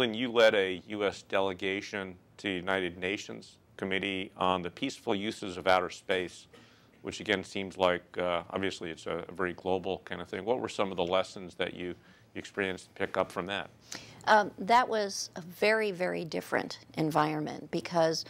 Lynn, you led a U.S. delegation to the United Nations Committee on the Peaceful Uses of Outer Space, which again seems like, obviously it's a very global kind of thing. What were some of the lessons that you experienced to pick up from that? That was a very, very different environment because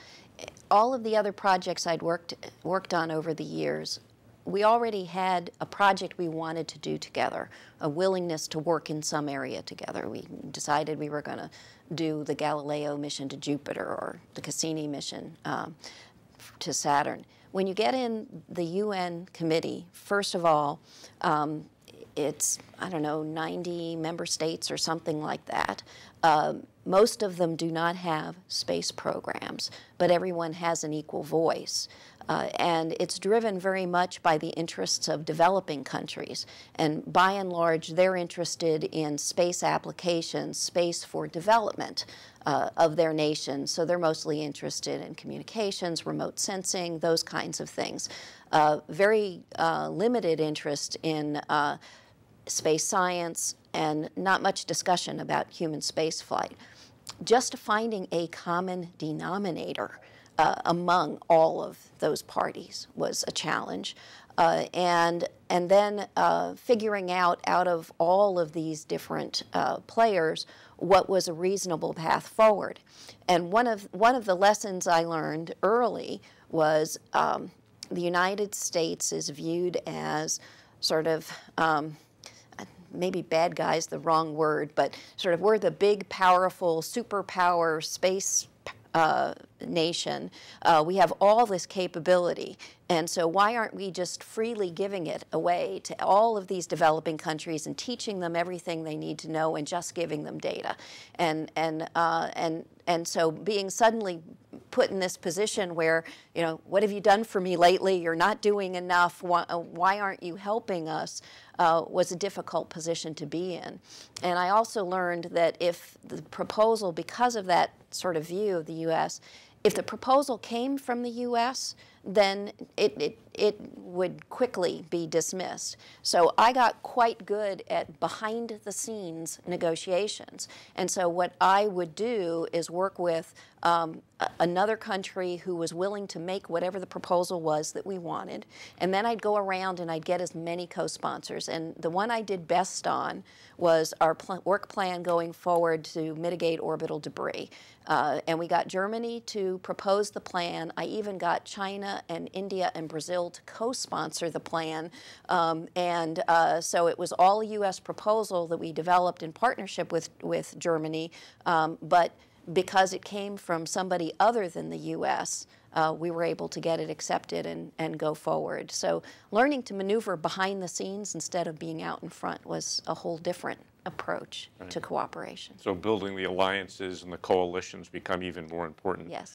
all of the other projects I'd worked on over the years, we already had a project we wanted to do together, a willingness to work in some area together. We decided we were going to do the Galileo mission to Jupiter or the Cassini mission to Saturn. When you get in the UN committee, first of all, it's, I don't know, 90 member states or something like that. Most of them do not have space programs, but everyone has an equal voice. And it's driven very much by the interests of developing countries. And by and large, they're interested in space applications, space for development of their nation. So they're mostly interested in communications, remote sensing, those kinds of things. Very limited interest in space science and not much discussion about human spaceflight. Just finding a common denominator among all of those parties was a challenge. And then figuring out of all of these different players what was a reasonable path forward. And one of the lessons I learned early was the United States is viewed as sort of maybe bad guy's the wrong word, but sort of we're the big, powerful, superpower space nation. We have all this capability, and so why aren't we just freely giving it away to all of these developing countries and teaching them everything they need to know and just giving them data? And so being suddenly put in this position where, you know, what have you done for me lately? You're not doing enough. Why aren't you helping us? Was a difficult position to be in. And I also learned that if the proposal, because of that sort of view of the U.S., if the proposal came from the U.S., then it would quickly be dismissed. So I got quite good at behind-the-scenes negotiations. And so what I would do is work with another country who was willing to make whatever the proposal was that we wanted. And then I'd go around and I'd get as many co-sponsors. And the one I did best on was our work plan going forward to mitigate orbital debris. And we got Germany to propose the plan. I even got China and India and Brazil to co-sponsor the plan. So it was all a U.S. proposal that we developed in partnership with Germany. But because it came from somebody other than the U.S., we were able to get it accepted and go forward. So learning to maneuver behind the scenes instead of being out in front was a whole different approach to cooperation. So building the alliances and the coalitions become even more important. Yes.